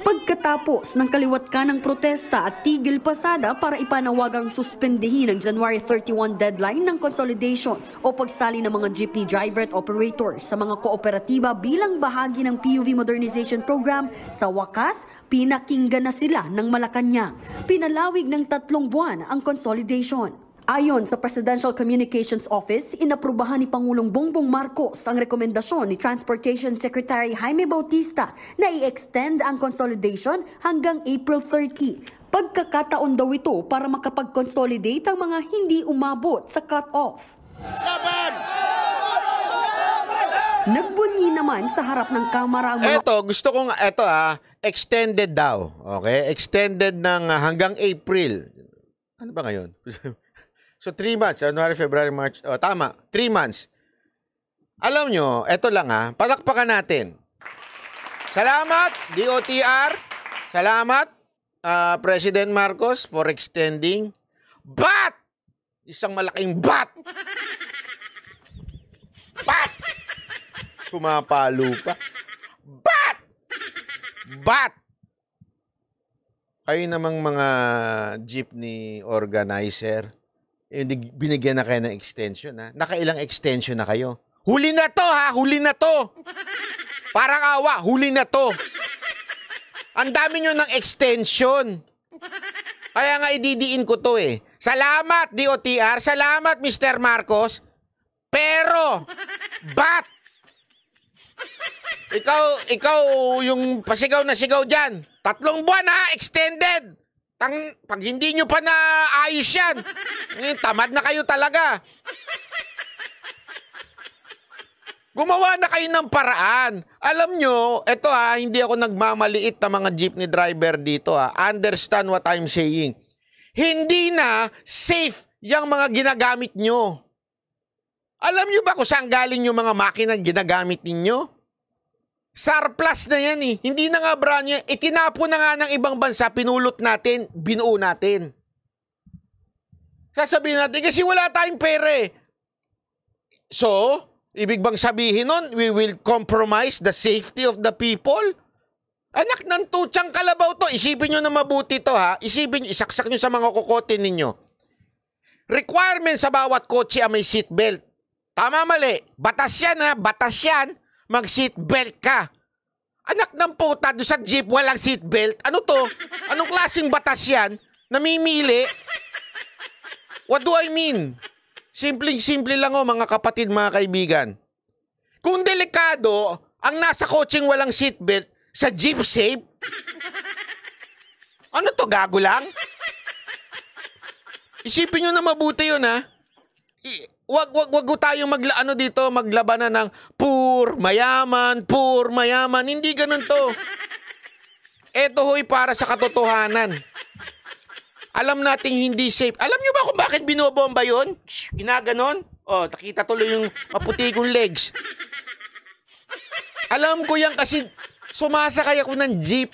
Pagkatapos ng kaliwat ka ng protesta at tigil pasada para ipanawagang suspendihin ang January 31 deadline ng consolidation o pagsali ng mga jeepney driver at operators sa mga kooperatiba bilang bahagi ng PUV modernization program, sa wakas, pinakinggan na sila ng Malacanang. Pinalawig ng 3 buwan ang consolidation. Ayon sa Presidential Communications Office, inaprubahan ni Pangulong Bongbong Marcos ang rekomendasyon ni Transportation Secretary Jaime Bautista na i-extend ang consolidation hanggang April 30. Pagkakataon daw ito para makapag-consolidate ang mga hindi umabot sa cut-off. Nagbunyi naman sa harap ng Kamara ang mga... extended daw. Okay? Extended ng hanggang April. Ano ba ngayon? So 3 months, January, February, March. Oh, tama, 3 months. Alam nyo, eto lang palakpakan natin. Salamat, DOTR. Salamat, President Marcos for extending. But! Isang malaking but! But! Pumapalo pa. But! But! Kayo namang mga jeepney organizer, binigyan na kayo ng extension, Nakailang extension na kayo? Huli na to, Huli na to! Parang awa, huli na to! Ang dami nyo ng extension. Kaya nga ididiin ko to Salamat, DOTR. Salamat, Mr. Marcos. Pero, but, ikaw yung pasigaw na sigaw dyan. 3 buwan extended. Pag hindi nyo pa naayos yan, tamad na kayo talaga. Gumawa na kayo ng paraan. Alam nyo, eto hindi ako nagmamaliit na mga jeepney driver dito Understand what I'm saying. Hindi na safe yung mga ginagamit nyo. Alam nyo ba kung saan galing yung mga makina ginagamit ninyo? Surplus na yan Hindi na nga brand yan. Itinapon na nga ng ibang bansa, pinulot natin, binuo natin. Sasabihin natin, kasi wala tayong pera So, ibig bang sabihin nun, we will compromise the safety of the people? Anak ng tutsang kalabaw to. Isipin nyo na mabuti to Isipin nyo, isaksak nyo sa mga kokote ninyo. Requirement sa bawat kotse may seatbelt. Tama mali. Batas yan batas yan. Mag-seatbelt ka. Anak ng puta, doon sa jeep walang seatbelt. Ano to? Anong klaseng batas yan? Namimili? What do I mean? Simpleng-simple lang mga kapatid, mga kaibigan. Kung delikado, ang nasa coaching walang seatbelt, sa jeep safe? Ano to, gago lang? Isipin nyo na mabuti yun Wag tayong maglabanan ng poor, mayaman. Hindi ganun to. Eto para sa katotohanan. Alam nating hindi safe. Alam nyo ba kung bakit binobomba yun? Ginaganon? Nakita tuloy yung maputi kong legs. Alam ko yan kasi sumasakay ako ng jeep.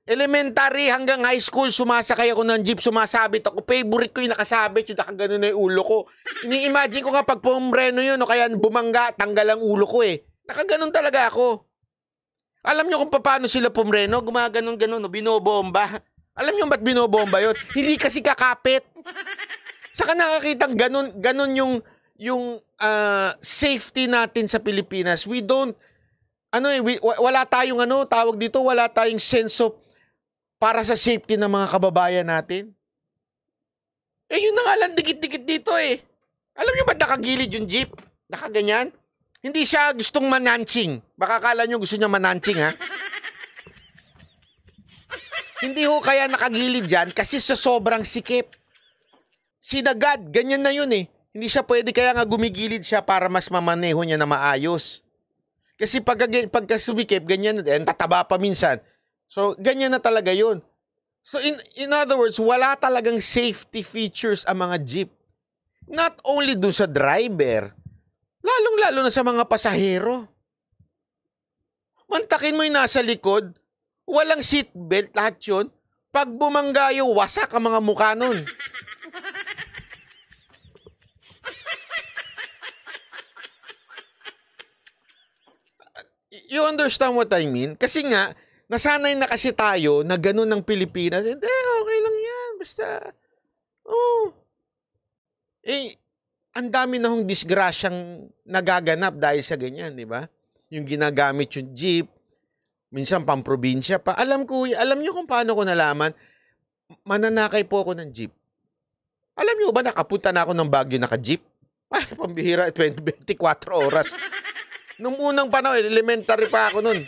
Elementary hanggang high school, sumasakay ako ng jeep, sumasabit ako. Favorite ko yung nakasabit, yung nakaganon na yung ulo ko. Ini-imagine ko nga pag pumreno yun, o kaya bumangga, tanggal ang ulo ko Nakaganon talaga ako. Alam nyo kung paano sila pumreno? Gumaganon-ganon, binobomba. Alam nyo ba't binobomba yun? Hindi kasi kakapit. Saka nakakitang ganon yung safety natin sa Pilipinas. We don't, wala tayong tawag dito, wala tayong sense of para sa safety ng mga kababayan natin. Yun na nga lang, dikit-dikit dito Alam nyo ba nakagilid yung jeep? Nakaganyan? Hindi siya gustong manansing. Baka akala nyo gusto niya manansing, Hindi kaya nakagilid dyan kasi sa sobrang sikip. Sinagad, ganyan na yun Hindi siya pwede, kaya nga gumigilid siya para mas mamaneho niya na maayos. Kasi pagka sumikip, ganyan, tataba pa minsan. So, ganyan na talaga yun. So, in other words, wala talagang safety features ang mga jeep. Not only dun sa driver, lalong-lalo na sa mga pasahero. Mantakin mo yung nasa likod, walang seatbelt, lahat yun. Pag bumanggayo, wasak ang mga mukha nun. You understand what I mean? Kasi nga, nasanay na kasi tayo na ganun ng Pilipinas. Hindi, okay lang yan. Basta, oh. Ang dami na hong disgrasyang nagaganap dahil sa ganyan, di ba? Yung ginagamit yung jeep, minsan pamprobinsya pa. Alam niyo kung paano ko nalaman, mananakay po ako ng jeep. Alam niyo ba, nakapunta na ako ng Baguio naka-jeep? Ay, pambihira, 24 oras. Nung unang panahon, elementary pa ako nun.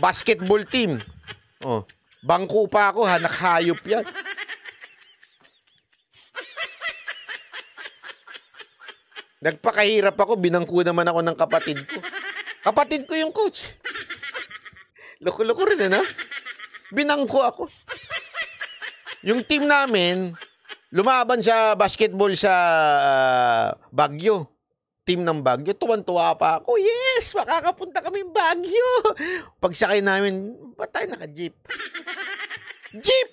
Basketball team. Oh, bangko pa ako, hanak-hayop yan. Nagpakahirap ako, binangko naman ako ng kapatid ko. Kapatid ko yung coach. Loko-loko rin, ano? Binangko ako. Yung team namin, lumaban sa basketball sa Baguio. Team ng Baguio, tuwan-tuwa pa ako. Yes, makakapunta kami Baguio. Pagsakay namin, ba't tayo naka-jeep? Jeep!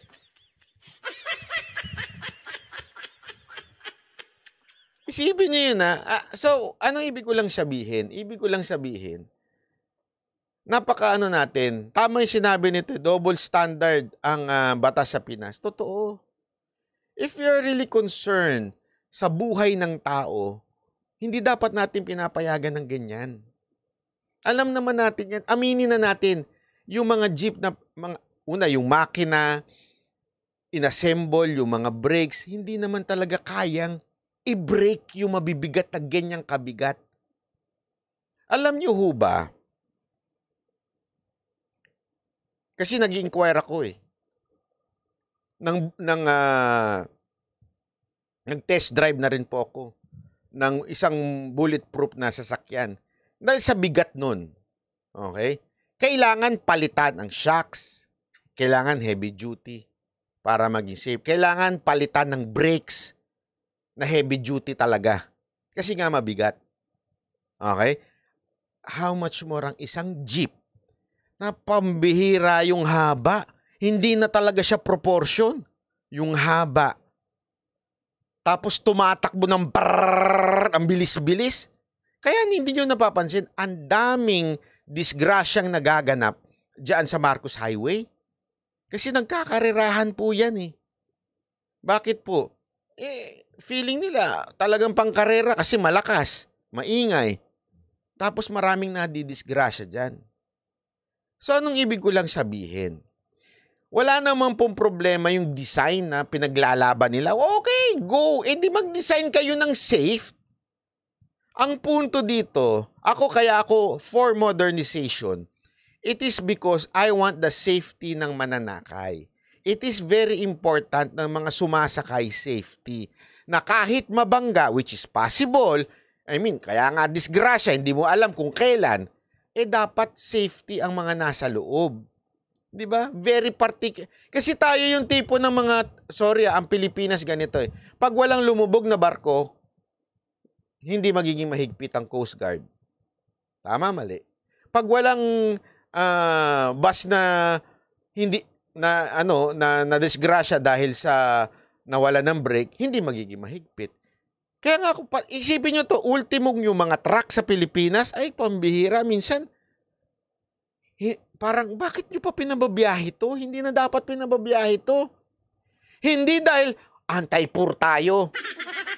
Isipin niyo yun, ha? So, anong ibig ko lang sabihin? Ibig ko lang sabihin, napaka-ano natin, tama yung sinabi nito, double standard ang batas sa Pinas. Totoo. If you're really concerned sa buhay ng tao, hindi dapat natin pinapayagan ng ganyan. Alam naman natin yan. Aminin na natin, yung mga jeep na, yung makina, inassemble, yung mga brakes, hindi naman talaga kayang i-break yung mabibigat na ganyang kabigat. Alam niyo ho ba? Kasi nag-inquire ako eh. Nag-test drive na rin po ako ng isang bulletproof na sasakyan. Dahil sa bigat nun. Okay? Kailangan palitan ang shocks. Kailangan heavy duty para maging safe. Kailangan palitan ng brakes na heavy duty talaga. Kasi nga mabigat. Okay? How much more ang isang jeep na pambihira yung haba. Hindi na talaga siya proportion. Yung haba. Tapos tumatakbo ng brrrr, ang bilis-bilis. Kaya hindi nyo napapansin, ang daming disgrasyang nagaganap dyan sa Marcos Highway. Kasi nagkakarerahan po yan eh. Bakit po? Feeling nila talagang pangkarera kasi malakas, maingay. Tapos maraming nadidisgrasya dyan. So anong ibig ko lang sabihin? Wala naman pong problema yung design na pinaglalaban nila. Okay, go! Di mag-design kayo ng safe. Ang punto dito, kaya ako for modernization, it is because I want the safety ng mananakay. It is very important ng mga sumasakay safety. Na kahit mabangga, which is possible, kaya nga disgrasya, hindi mo alam kung kailan, dapat safety ang mga nasa loob. Di ba? Very particular. Kasi tayo yung tipo ng mga, ang Pilipinas ganito eh. Pag walang lumubog na barko, hindi magiging mahigpit ang Coast Guard. Tama, mali. Pag walang bus na hindi na disgrasya dahil sa nawala ng brake, hindi magiging mahigpit. Kaya nga, isipin nyo to, ultimong yung mga truck sa Pilipinas, ay pambihira. Minsan, parang, bakit nyo pa pinababiyahe to? Hindi na dapat pinababiyahe to. Hindi dahil anti-poor tayo.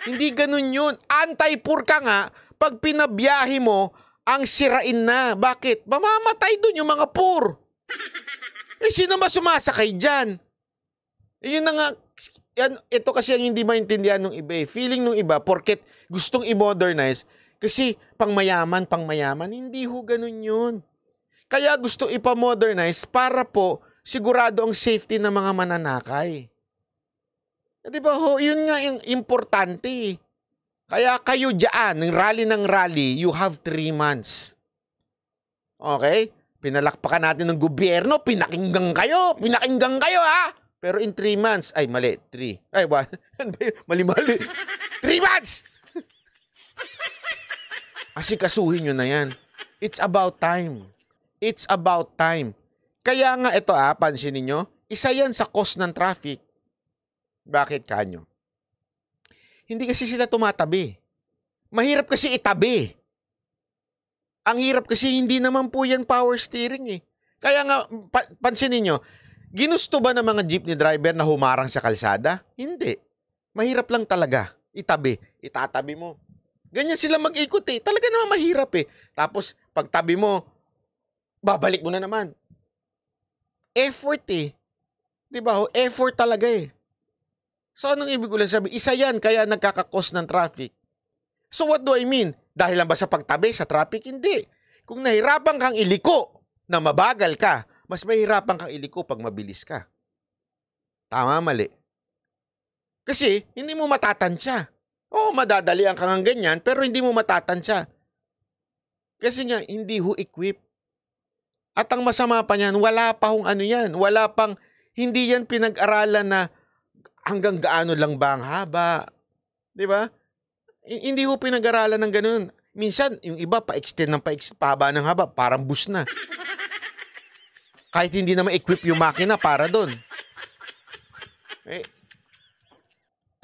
Hindi ganun yun. Anti-poor ka nga, pag pinabiyahe mo, ang sirain na. Bakit? Mamamatay dun yung mga poor. Sino ba sumasakay dyan? Yun na nga, ito kasi ang hindi maintindihan ng iba eh. Feeling ng iba, porket gustong i-modernize, kasi pangmayaman, hindi ho ganun yun. Kaya gusto ipa-modernize para po sigurado ang safety ng mga mananakay. Di ba ho? Yun nga yung importante. Kaya kayo dyan, ng rally, you have 3 months. Okay? Pinalakpakan natin ng gobyerno, pinakinggan kayo ha? Pero in 3 months, ay mali, 3. Ay, mali. 3 months! Asikasuhin nyo na yan. It's about time. It's about time. Kaya nga ito pansinin nyo, isa yan sa cause ng traffic. Bakit kanyo? Hindi kasi sila tumatabi. Mahirap kasi itabi. Ang hirap kasi hindi naman po yan power steering eh. Kaya nga, pansinin nyo, ginusto ba ng mga jeepney driver na humarang sa kalsada? Hindi. Mahirap lang talaga. Itatabi mo. Ganyan sila mag-ikot eh. Talaga naman mahirap eh. Tapos, pagtabi mo, babalik mo na naman. Effort eh. Diba? Effort talaga eh. So, anong ibig ko lang sabihin? Isa yan, kaya nagkakakos ng traffic. So, what do I mean? Dahil lang ba sa pagtabi sa traffic? Hindi. Kung nahirapan kang iliko na mabagal ka, mas mahirapan kang iliko pag mabilis ka. Tama, mali. Kasi, hindi mo matatansya. Oo, madadalian ka ng ganyan, pero hindi mo matatansya. Kasi nga, hindi ho equip. At ang masama pa niyan, wala pa hong ano yan. Wala pang, hindi yan pinag-aralan na hanggang gaano lang ba ang haba. Di ba? Hindi ho pinag-aralan ng ganun. Minsan, yung iba, pa-extend ng pahaba ng haba, parang bus na. Kahit hindi na ma-equip yung makina para doon.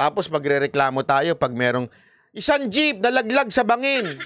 Tapos magrereklamo tayo pag merong isang jeep na laglag sa bangin.